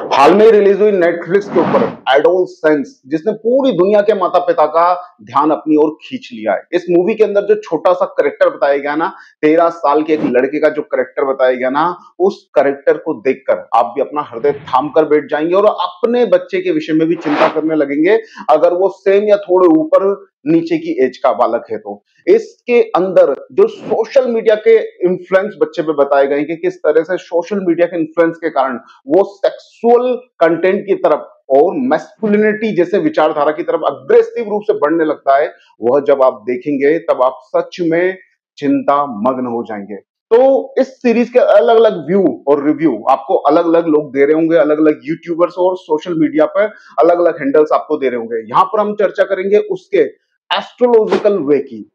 हाल में रिलीज हुई नेटफ्लिक्स के ऊपर एडोलसेंस, जिसने पूरी दुनिया के माता पिता का ध्यान अपनी ओर खींच लिया है। इस मूवी के अंदर जो छोटा सा करेक्टर बताया गया ना, 13 साल के एक लड़के का जो करेक्टर बताया गया ना, उस करेक्टर को देखकर आप भी अपना हृदय थाम कर बैठ जाएंगे और अपने बच्चे के विषय में भी चिंता करने लगेंगे, अगर वो सेम या थोड़े ऊपर नीचे की एज का बालक है तो। इसके अंदर जो सोशल मीडिया के इन्फ्लुएंस बच्चे पे बताए गए कि किस तरह से सोशल मीडिया के इन्फ्लुएंस के कारण वो सेक्सुअल कंटेंट की तरफ और मैस्कुलिनिटी जैसे विचारधारा की तरफ अग्रेसिव रूप से बढ़ने लगता है, वह जब आप देखेंगे तब आप सच में चिंता मग्न हो जाएंगे। तो इस सीरीज के अलग अलग व्यू और रिव्यू आपको अलग अलग लोग दे रहे होंगे, अलग अलग यूट्यूबर्स और सोशल मीडिया पर अलग अलग हैंडल्स आपको दे रहे होंगे। यहां पर हम चर्चा करेंगे उसके एस्ट्रोलॉजिकल वे की।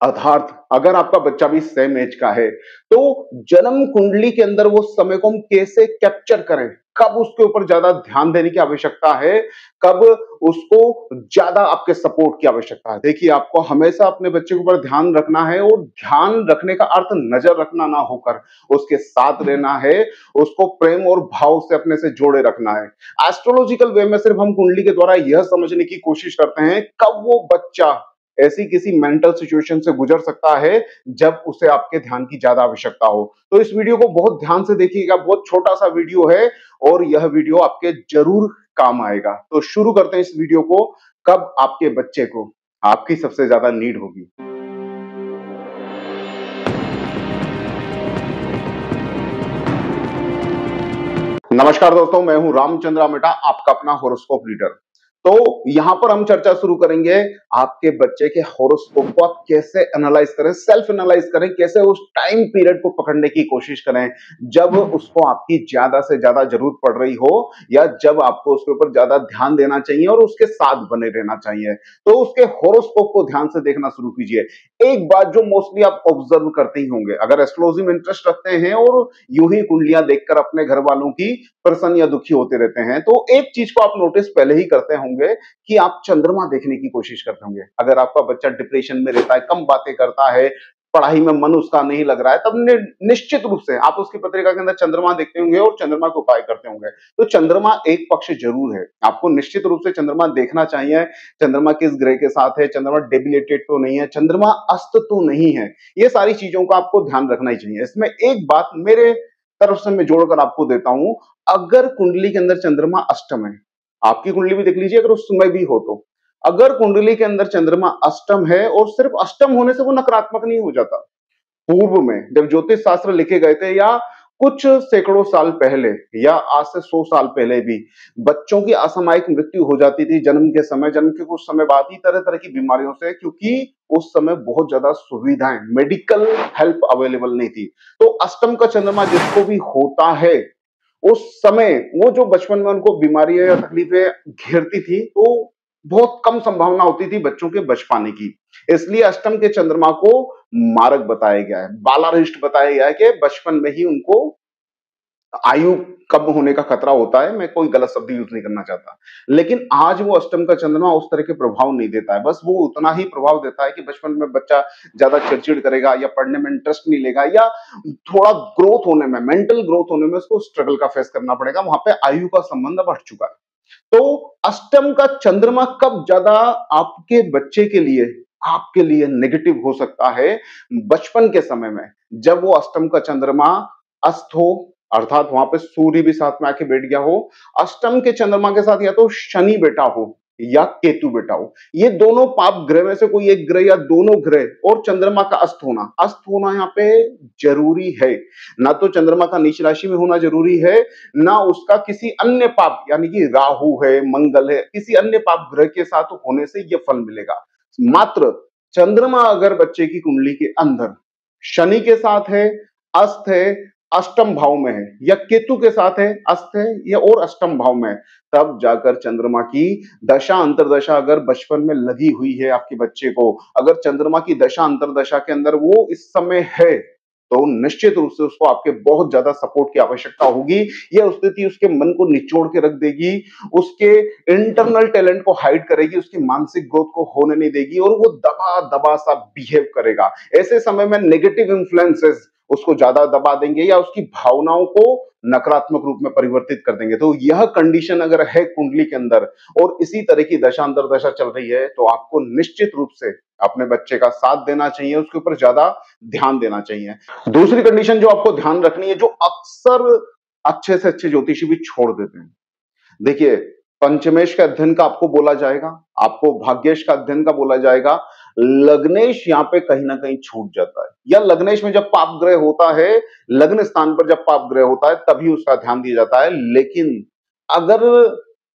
अर्थात अगर आपका बच्चा भी सेम एज का है तो जन्म कुंडली के अंदर वो समय को हम कैसे कैप्चर करें, कब उसके ऊपर ज्यादा ध्यान देने की आवश्यकता है, कब उसको ज्यादा आपके सपोर्ट की आवश्यकता है। देखिए, आपको हमेशा अपने बच्चे के ऊपर ध्यान रखना है और ध्यान रखने का अर्थ नजर रखना ना होकर उसके साथ रहना है, उसको प्रेम और भाव से अपने से जोड़े रखना है। एस्ट्रोलॉजिकल वे में सिर्फ हम कुंडली के द्वारा यह समझने की कोशिश करते हैं कब वो बच्चा ऐसी किसी मेंटल सिचुएशन से गुजर सकता है जब उसे आपके ध्यान की ज्यादा आवश्यकता हो। तो इस वीडियो को बहुत ध्यान से देखिएगा, बहुत छोटा सा वीडियो है और यह वीडियो आपके जरूर काम आएगा। तो शुरू करते हैं इस वीडियो को, कब आपके बच्चे को आपकी सबसे ज्यादा नीड होगी। नमस्कार दोस्तों, मैं हूं रामचंद्र आमेटा, आपका अपना होरोस्कोप रीडर। तो यहां पर हम चर्चा शुरू करेंगे आपके बच्चे के होरोस्कोप को आप कैसे एनालाइज करें, सेल्फ एनालाइज करें, कैसे उस टाइम पीरियड को पकड़ने की कोशिश करें जब उसको आपकी ज्यादा से ज्यादा जरूरत पड़ रही हो या जब आपको उसके ऊपर ज्यादा ध्यान देना चाहिए और उसके साथ बने रहना चाहिए। तो उसके होरोस्कोप को ध्यान से देखना शुरू कीजिए। एक बात जो मोस्टली आप ऑब्जर्व करते ही होंगे, अगर एस्ट्रोलॉजी में इंटरेस्ट रखते हैं और यूं ही कुंडलियां देखकर अपने घर वालों की प्रसन्न या दुखी होते रहते हैं, तो एक चीज को आप नोटिस पहले ही करते होंगे कि आप चंद्रमा देखने की कोशिश करते होंगे। अगर आपका बच्चा डिप्रेशन में रहता है, कम बातें करता है, पढ़ाई में मन उसका नहीं लग रहा है, तब निश्चित रूप से आप उसकी पत्रिका के अंदर चंद्रमा देखते होंगे और चंद्रमा के उपाय करते होंगे। तो चंद्रमा एक पक्ष जरूर है, आपको निश्चित रूप से चंद्रमा देखना चाहिए। चंद्रमा किस ग्रह के साथ है, चंद्रमा डेबिलेटेड तो नहीं है, चंद्रमा अस्त तो नहीं है, ये सारी चीजों का आपको ध्यान रखना ही चाहिए। इसमें एक बात मेरे तरफ से मैं जोड़कर आपको देता हूं, अगर कुंडली के अंदर चंद्रमा अष्टम है, आपकी कुंडली भी देख लीजिए अगर उस समय भी हो तो, अगर कुंडली के अंदर चंद्रमा अष्टम है और सिर्फ अष्टम होने से वो नकारात्मक नहीं हो जाता। पूर्व में जब ज्योतिष शास्त्र लिखे गए थे या कुछ सैकड़ों साल पहले या आज से 100 साल पहले भी बच्चों की असामयिक मृत्यु हो जाती थी जन्म के समय, जन्म के कुछ समय बाद ही तरह तरह की बीमारियों से, क्योंकि उस समय बहुत ज्यादा सुविधाएं, मेडिकल हेल्प अवेलेबल नहीं थी। तो अष्टम का चंद्रमा जिसको भी होता है उस समय वो जो बचपन में उनको बीमारियां या तकलीफें घेरती थी, तो बहुत कम संभावना होती थी बच्चों के बच पाने की। इसलिए अष्टम के चंद्रमा को मारक बताया गया है, बालारिष्ट बताया गया है कि बचपन में ही उनको आयु कम होने का खतरा होता है। मैं कोई गलत शब्द यूज नहीं करना चाहता, लेकिन आज वो अष्टम का चंद्रमा उस तरह के प्रभाव नहीं देता है। बस वो उतना ही प्रभाव देता है कि बचपन में बच्चा ज्यादा चिड़चिड़ करेगा या पढ़ने में इंटरेस्ट नहीं लेगा या थोड़ा ग्रोथ होने में, मेंटल ग्रोथ होने में उसको स्ट्रगल का फेस करना पड़ेगा। वहां पे आयु का संबंध बढ़ चुका है। तो अष्टम का चंद्रमा कब ज्यादा आपके बच्चे के लिए, आपके लिए नेगेटिव हो सकता है? बचपन के समय में, जब वो अष्टम का चंद्रमा अस्त हो, अर्थात वहां पे सूर्य भी साथ में आके बैठ गया हो। अष्टम के चंद्रमा के साथ या तो शनि बेटा हो या केतु बेटा हो, ये दोनों पाप ग्रह में से कोई एक ग्रह या दोनों ग्रह और चंद्रमा का अस्त होना यहाँ पे जरूरी है। ना तो चंद्रमा का नीच राशि में होना जरूरी है, ना उसका किसी अन्य पाप यानी कि राहु है, मंगल है, किसी अन्य पाप ग्रह के साथ होने से यह फल मिलेगा। मात्र चंद्रमा अगर बच्चे की कुंडली के अंदर शनि के साथ है, अस्त है, अष्टम भाव में है, या केतु के साथ है, अस्त है या और अष्टम भाव में है, तब जाकर चंद्रमा की दशा अंतरदशा अगर बचपन में लगी हुई है आपके बच्चे को, अगर चंद्रमा की दशा अंतरदशा के अंदर वो इस समय है, तो निश्चित रूप से उसको आपके बहुत ज्यादा सपोर्ट की आवश्यकता होगी। यह स्थिति उसके मन को निचोड़ के रख देगी, उसके इंटरनल टैलेंट को हाइड करेगी, उसकी मानसिक ग्रोथ को होने नहीं देगी और वो दबा दबा सा बिहेव करेगा। ऐसे समय में नेगेटिव इन्फ्लुएंसेस उसको ज्यादा दबा देंगे या उसकी भावनाओं को नकारात्मक रूप में परिवर्तित कर देंगे। तो यह कंडीशन अगर है कुंडली के अंदर और इसी तरह की दशा अंतर्दशा चल रही है, तो आपको निश्चित रूप से अपने बच्चे का साथ देना चाहिए, उसके ऊपर ज्यादा ध्यान देना चाहिए। दूसरी कंडीशन जो आपको ध्यान रखनी है, जो अक्सर अच्छे से अच्छे ज्योतिषी भी छोड़ देते हैं। देखिए, पंचमेश का अध्ययन का आपको बोला जाएगा, आपको भाग्येश का अध्ययन का बोला जाएगा, लग्नेश यहाँ पे कहीं ना कहीं छूट जाता है, या लग्नेश में जब पाप ग्रह होता है, लग्न स्थान पर जब पाप ग्रह होता है तभी उसका ध्यान दिया जाता है। लेकिन अगर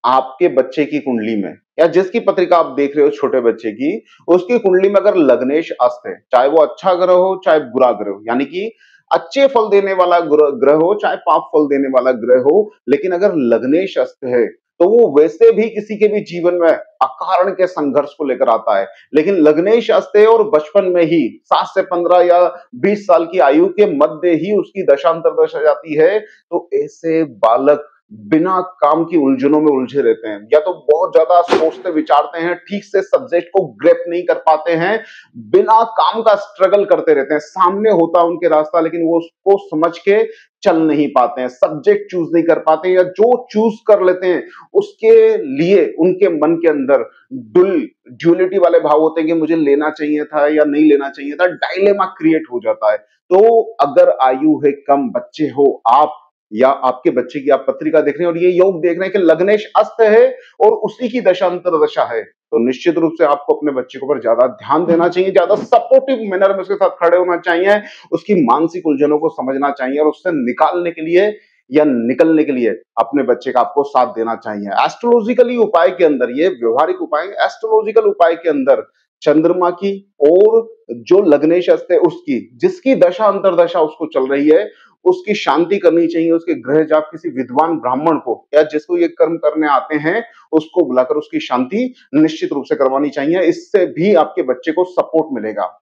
आपके बच्चे की कुंडली में या जिसकी पत्रिका आप देख रहे हो छोटे बच्चे की, उसकी कुंडली में अगर लग्नेश अस्त है, चाहे वो अच्छा ग्रह हो चाहे बुरा ग्रह हो, यानी कि अच्छे फल देने वाला ग्रह हो चाहे पाप फल देने वाला ग्रह हो, लेकिन अगर लग्नेश अस्त है तो वो वैसे भी किसी के भी जीवन में अकारण के संघर्ष को लेकर आता है। लेकिन लग्नेश अस्त है और बचपन में ही 7 से 15 या 20 साल की आयु के मध्य ही उसकी दशांतर दशा जाती है, तो ऐसे बालक बिना काम की उलझनों में उलझे रहते हैं, या तो बहुत ज्यादा सोचते विचारते हैं, ठीक से सब्जेक्ट को ग्रेप नहीं कर पाते हैं, बिना काम का स्ट्रगल करते रहते हैं, सामने होता है उनके रास्ता लेकिन वो उसको समझ के चल नहीं पाते हैं, सब्जेक्ट चूज नहीं कर पाते, या जो चूज कर लेते हैं उसके लिए उनके मन के अंदर ड्यूलिटी वाले भाव होते हैं कि मुझे लेना चाहिए था या नहीं लेना चाहिए था, डायलेमा क्रिएट हो जाता है। तो अगर आयु है कम, बच्चे हो आप या आपके बच्चे की आप पत्रिका देख रहे हैं और ये योग देख रहे हैं कि लग्नेश अस्त है और उसी की दशांतर दशा है, तो निश्चित रूप से आपको अपने बच्चे के ऊपर ज्यादा ध्यान देना चाहिए, ज्यादा सपोर्टिव मैनर में उसके साथ खड़े होना चाहिए, उसकी मानसिक उलझनों को समझना चाहिए और उससे निकालने के लिए या निकलने के लिए अपने बच्चे का आपको साथ देना चाहिए। एस्ट्रोलॉजिकली उपाय के अंदर, ये व्यवहारिक उपाय, एस्ट्रोलॉजिकल उपाय के अंदर चंद्रमा की और जो लग्नेश अस्त है उसकी, जिसकी दशा अंतरदशा उसको चल रही है, उसकी शांति करनी चाहिए। उसके गृह जाप किसी विद्वान ब्राह्मण को या जिसको ये कर्म करने आते हैं उसको बुलाकर उसकी शांति निश्चित रूप से करवानी चाहिए। इससे भी आपके बच्चे को सपोर्ट मिलेगा।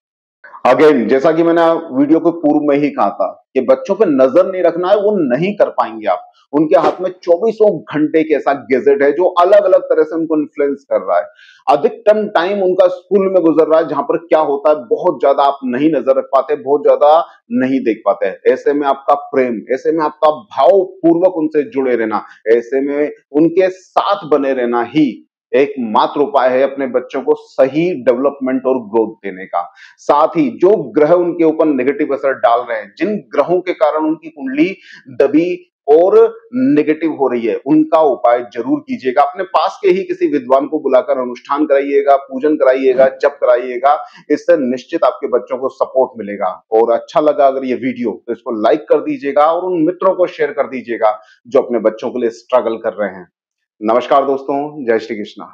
अगेन, जैसा कि मैंने वीडियो के पूर्व में ही कहा था कि बच्चों पे नजर नहीं रखना है, वो नहीं कर पाएंगे आप। उनके हाथ में चौबीसों घंटे के ऐसा गैजेट है जो अलग अलग तरह से उनको इन्फ्लुएंस कर रहा है। अधिकतम टाइम उनका स्कूल में गुजर रहा है जहां पर क्या होता है बहुत ज्यादा आप नहीं नजर रख पाते, बहुत ज्यादा नहीं देख पाते हैं। ऐसे में आपका प्रेम, ऐसे में आपका भाव पूर्वक उनसे जुड़े रहना, ऐसे में उनके साथ बने रहना ही एकमात्र उपाय है अपने बच्चों को सही डेवलपमेंट और ग्रोथ देने का। साथ ही जो ग्रह उनके ऊपर नेगेटिव असर डाल रहे हैं, जिन ग्रहों के कारण उनकी कुंडली दबी और नेगेटिव हो रही है, उनका उपाय जरूर कीजिएगा। अपने पास के ही किसी विद्वान को बुलाकर अनुष्ठान कराइएगा, पूजन कराइएगा, जप कराइएगा। इससे निश्चित आपके बच्चों को सपोर्ट मिलेगा। और अच्छा लगा अगर ये वीडियो तो इसको लाइक कर दीजिएगा और उन मित्रों को शेयर कर दीजिएगा जो अपने बच्चों के लिए स्ट्रगल कर रहे हैं। नमस्कार दोस्तों, जय श्री कृष्णा।